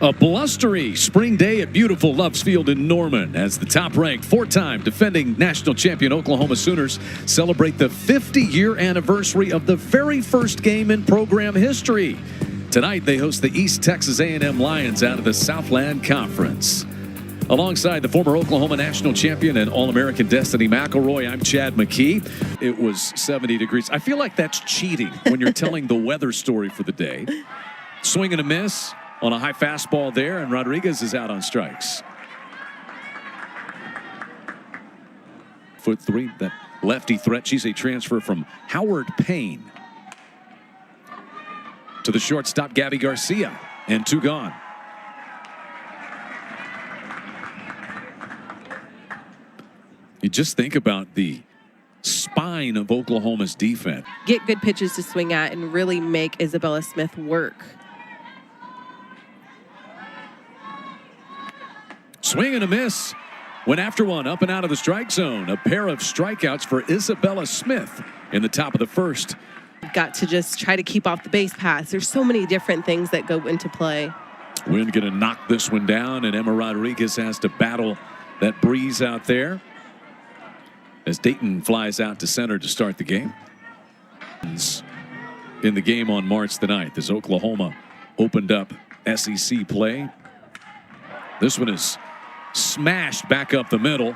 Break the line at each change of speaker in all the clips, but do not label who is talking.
A blustery spring day at beautiful Loves Field in Norman as the top-ranked, four-time defending national champion Oklahoma Sooners celebrate the 50-year anniversary of the very first game in program history. Tonight, they host the East Texas A&M Lions out of the Southland Conference. Alongside the former Oklahoma national champion and All-American Destiny McElroy, I'm Chad McKee. It was 70 degrees. I feel like that's cheating when you're telling the weather story for the day. Swing and a miss on a high fastball there, and Rodriguez is out on strikes. Foot three, that lefty threat. She's a transfer from Howard Payne. To the shortstop, Gabby Garcia, and two gone. You just think about the spine of Oklahoma's defense.
Get good pitches to swing at and really make Isabella Smith work.
Swing and a miss. Went after one, up and out of the strike zone. A pair of strikeouts for Isabella Smith in the top of the first.
Got to just try to keep off the base paths. There's so many different things that go into play.
Wind going to knock this one down, and Emma Rodriguez has to battle that breeze out there as Dayton flies out to center to start the game. In the game on March the 9th as Oklahoma opened up SEC play. This one is smashed back up the middle.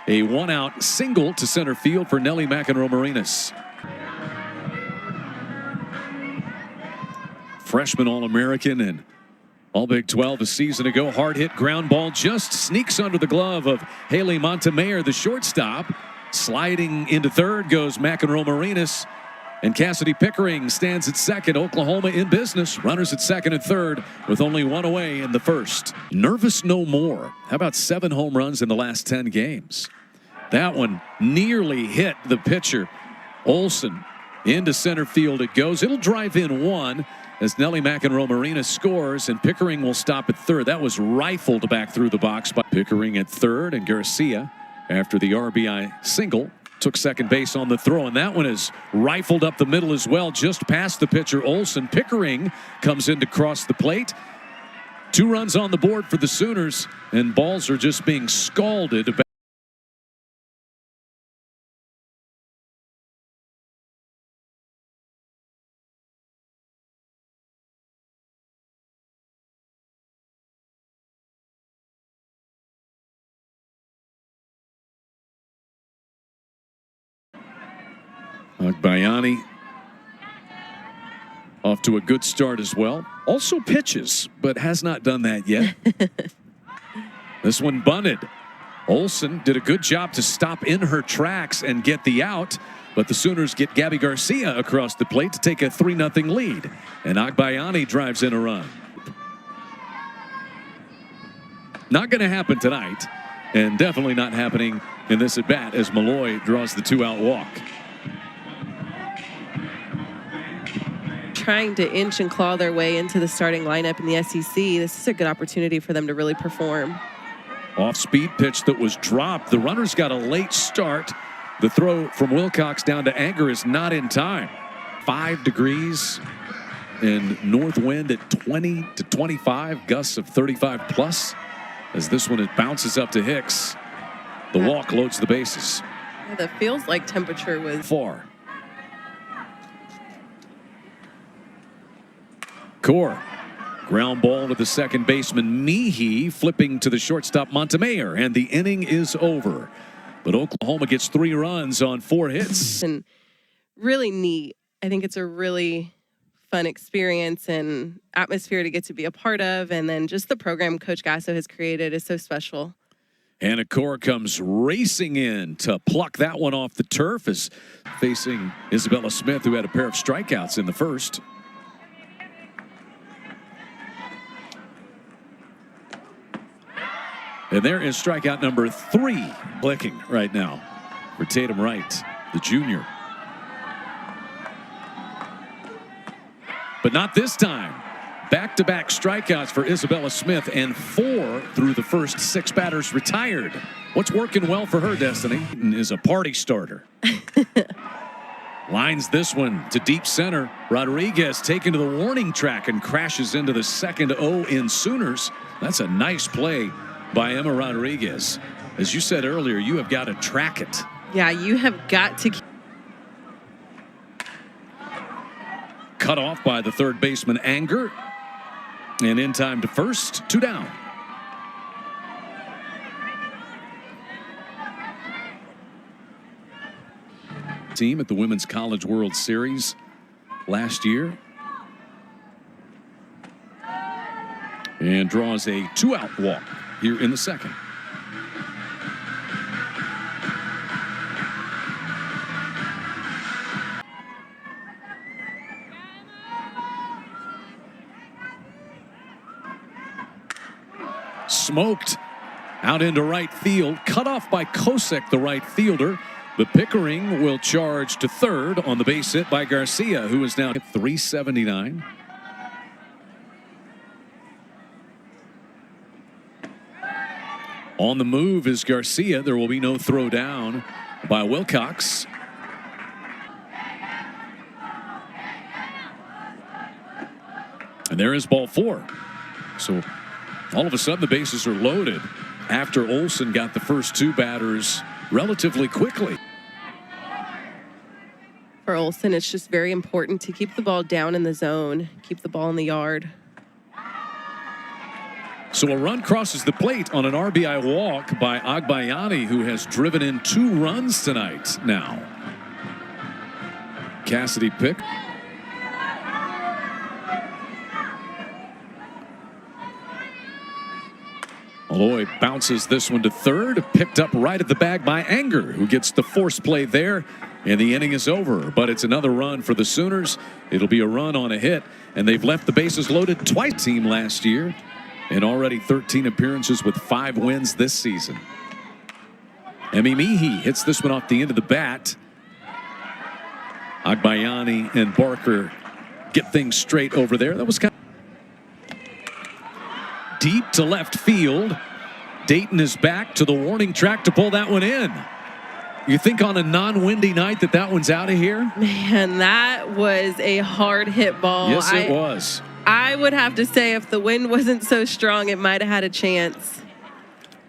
A one-out single to center field for Nelly McEnroe-Marinas. Freshman All-American and All-Big 12 a season ago. Hard-hit ground ball just sneaks under the glove of Haley Montemayor, the shortstop. Sliding into third goes McEnroe-Marinas. And Cassidy Pickering stands at second. Oklahoma in business. Runners at second and third with only one away in the first. Nervous no more. How about 7 home runs in the last 10 games? That one nearly hit the pitcher. Olsen into center field it goes. It'll drive in one as Nelly McEnroe-Marinas scores, and Pickering will stop at third. That was rifled back through the box by Pickering at third, and Garcia, after the RBI single, took second base on the throw, and that one is rifled up the middle as well, just past the pitcher Olsen. Pickering comes in to cross the plate. 2 runs on the board for the Sooners, and balls are just being scalded. Agbayani off to a good start as well. Also pitches, but has not done that yet. This one bunted. Olsen did a good job to stop in her tracks and get the out, but the Sooners get Gabby Garcia across the plate to take a 3-0 lead. And Agbayani drives in a run. Not going to happen tonight, and definitely not happening in this at-bat as Malloy draws the 2-out walk.
Trying to inch and claw their way into the starting lineup in the SEC. This is a good opportunity for them to really perform.
Off-speed pitch that was dropped. The runner's got a late start. The throw from Wilcox down to Anger is not in time. 5 degrees and north wind at 20 to 25, gusts of 35 plus. As this one, it bounces up to Hicks. The walk loads the bases.
Yeah, the feels like temperature was
far. Core. Ground ball to the second baseman Meehy, flipping to the shortstop Montemayor, and the inning is over. But Oklahoma gets 3 runs on 4 hits.
And really neat. I think it's a really fun experience and atmosphere to get to be a part of, and then just the program Coach Gasso has created is so special.
Hannah Core comes racing in to pluck that one off the turf, as facing Isabella Smith, who had a pair of strikeouts in the first. And there is strikeout number 3 clicking right now for Tatum Wright, the junior. But not this time. Back-to-back strikeouts for Isabella Smith, and 4 through the first 6 batters retired. What's working well for her, Destiny, is a party starter. Lines this one to deep center. Rodriguez taken to the warning track and crashes into the second O in Sooners. That's a nice play by Emma Rodriguez. As you said earlier, you have got to track it.
Yeah, you have got to.
Cut off by the third baseman Anger. And in time to first, 2 down. Team at the Women's College World Series last year. And draws a 2-out walk here in the second. Smoked out into right field, cut off by Kosek, the right fielder. But Pickering will charge to third on the base hit by Garcia, who is now at 379. On the move is Garcia. There will be no throw down by Wilcox. And there is ball 4. So all of a sudden the bases are loaded after Olson got the first 2 batters relatively quickly.
For Olson, it's just very important to keep the ball down in the zone, keep the ball in the yard.
So a run crosses the plate on an RBI walk by Agbayani, who has driven in 2 runs tonight now. Cassidy pick. Malloy bounces this one to third, picked up right at the bag by Anger, who gets the force play there, and the inning is over. But it's another run for the Sooners. It'll be a run on a hit, and they've left the bases loaded twice team last year, and already 13 appearances with 5 wins this season. Emi Mihi hits this one off the end of the bat. Agbayani and Barker get things straight over there. That was kind of deep to left field. Dayton is back to the warning track to pull that one in. You think on a non-windy night that one's out of here?
Man, that was a hard hit ball.
Yes, it was.
I would have to say if the wind wasn't so strong, it might have had a chance.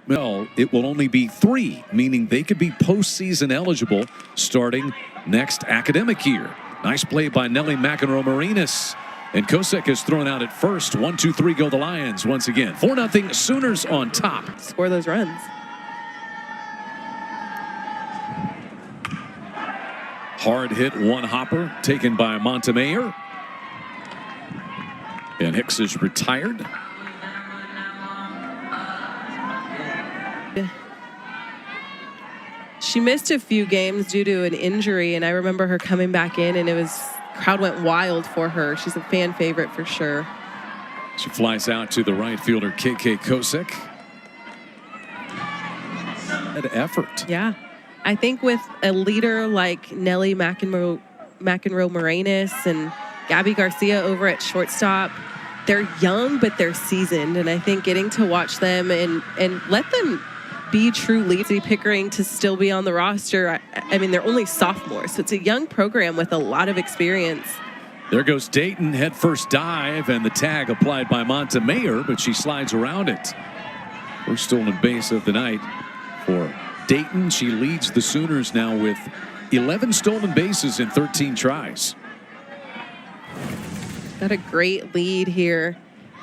Well, it will only be 3, meaning they could be postseason eligible starting next academic year. Nice play by Nelly McEnroe-Marinas. And Kosek is thrown out at first. 1, 2, 3 go the Lions once again. 4-0 Sooners on top.
Score those runs.
Hard hit, 1 hopper taken by Montemayor. And Hicks is retired.
She missed a few games due to an injury, and I remember her coming back in, and crowd went wild for her. She's a fan favorite for sure.
She flies out to the right fielder, KK Kosek. Good effort.
Yeah. I think with a leader like Nelly McEnroe-Marinas and Gabby Garcia over at shortstop, they're young, but they're seasoned. And I think getting to watch them and let them be true leads. Pickering to still be on the roster. I mean, they're only sophomores, so it's a young program with a lot of experience.
There goes Dayton, head first dive, and the tag applied by Montemayor, but she slides around it. First stolen base of the night for Dayton. She leads the Sooners now with 11 stolen bases in 13 tries.
Got a great lead here.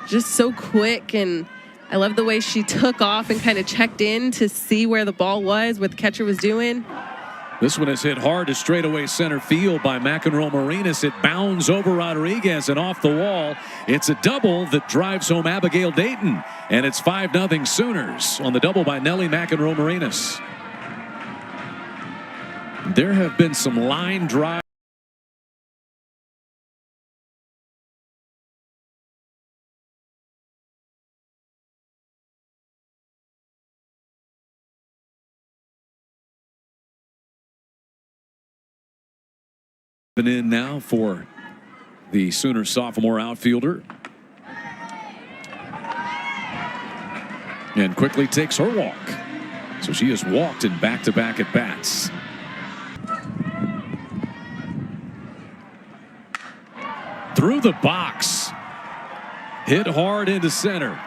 Just so quick, and I love the way she took off and kind of checked in to see where the ball was, what the catcher was doing.
This one is hit hard to straightaway center field by McEnroe-Marinas. It bounds over Rodriguez and off the wall. It's a double that drives home Abigail Dayton, and it's 5-0 Sooners on the double by Nelly McEnroe-Marinas. There have been some line drives. In now for the Sooner sophomore outfielder, and quickly takes her walk. So she has walked in back-to-back at bats. through the box. Hit hard into center.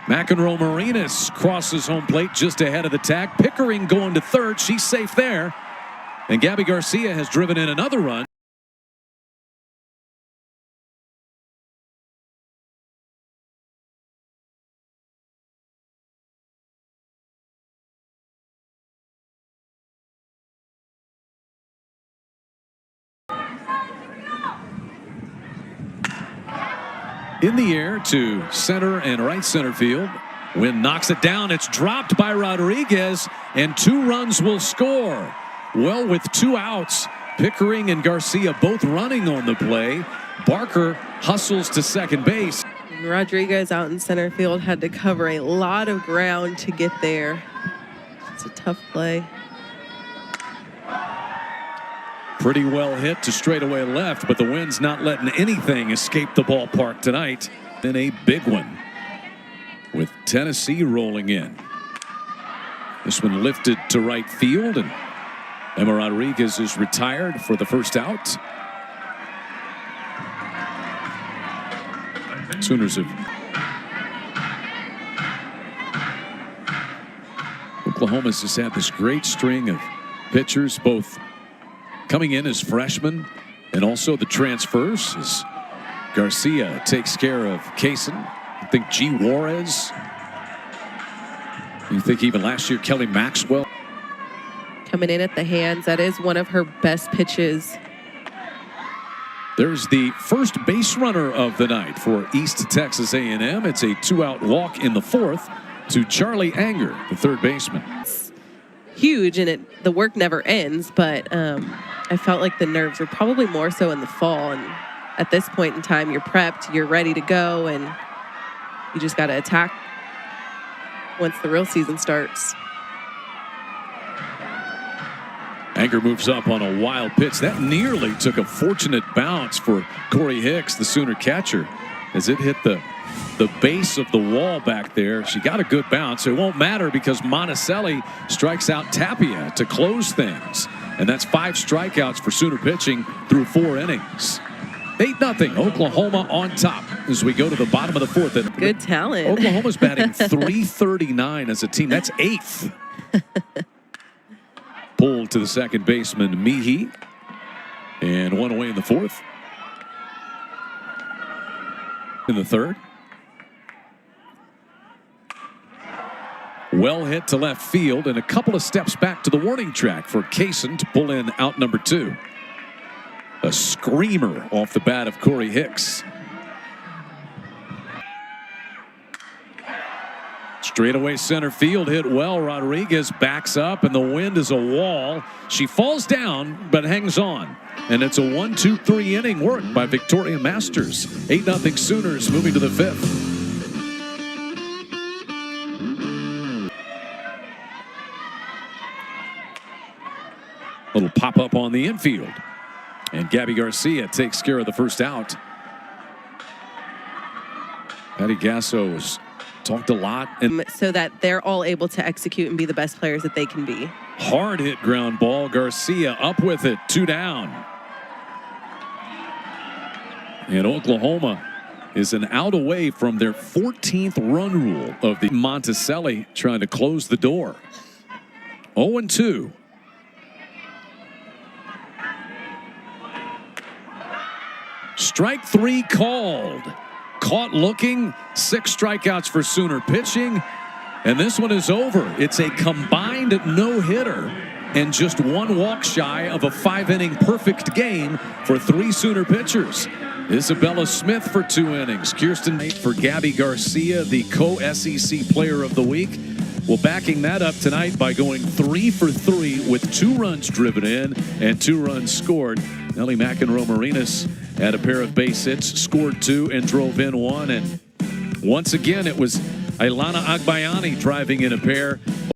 McEnroe Marinas crosses home plate just ahead of the tag. Pickering going to third. She's safe there. And Gabby Garcia has driven in another run. In the air to center and right center field. Wynn knocks it down. It's dropped by Rodriguez, and 2 runs will score. Well, with 2 outs, Pickering and Garcia both running on the play. Barker hustles to second base.
Rodriguez out in center field had to cover a lot of ground to get there. It's a tough play.
Pretty well hit to straightaway left, but the wind's not letting anything escape the ballpark tonight. And a big one with Tennessee rolling in. This one lifted to right field, and Emma Rodriguez is retired for the first out. Sooners have Oklahoma's has had this great string of pitchers, both coming in as freshmen and also the transfers, as Garcia takes care of Kaysen. I think G. Juarez. You think even last year Kelly Maxwell.
Coming in at the hands, that is one of her best pitches.
There's the first base runner of the night for East Texas A&M. It's a 2-out walk in the 4th to Charlie Anger, the third baseman.
It's huge, and the work never ends, but I felt like the nerves were probably more so in the fall. And at this point in time, you're prepped, you're ready to go, and you just got to attack once the real season starts.
Anger moves up on a wild pitch. That nearly took a fortunate bounce for Corey Hicks, the Sooner catcher, as it hit the base of the wall back there. She got a good bounce. It won't matter because Monticelli strikes out Tapia to close things. And that's 5 strikeouts for Sooner pitching through 4 innings. 8-0, Oklahoma on top as we go to the bottom of the 4th.
Good talent.
Oklahoma's batting .339 as a team. That's 8th. Pulled to the second baseman, Meehy. And 1 away in the 4th. In the 3rd. Well hit to left field, and a couple of steps back to the warning track for Kaysen to pull in out number 2. A screamer off the bat of Corey Hicks. Straightaway center field, hit well. Rodriguez backs up, and the wind is a wall. She falls down, but hangs on. And it's a 1-2-3 inning work by Victoria Masters. 8-0 Sooners moving to the 5th. Little pop-up on the infield. And Gabby Garcia takes care of the first out. Patty Gasso has talked a lot. And
so that they're all able to execute and be the best players that they can be.
Hard hit ground ball. Garcia up with it. 2 down. And Oklahoma is an out away from their 14th run rule of the Monticelli trying to close the door. 0-2. Strike 3 called. Caught looking. 6 strikeouts for Sooner pitching. And this one is over. It's a combined no-hitter and just 1 walk shy of a 5-inning perfect game for 3 Sooner pitchers. Isabella Smith for 2 innings. Kirsten Knight for Gabby Garcia, the co-SEC Player of the Week. Well, backing that up tonight by going 3 for 3 with 2 runs driven in and 2 runs scored. Nellie McEnroe Marinas had a pair of base hits, scored 2 and drove in 1. And once again, it was Ailana Agbayani driving in a pair.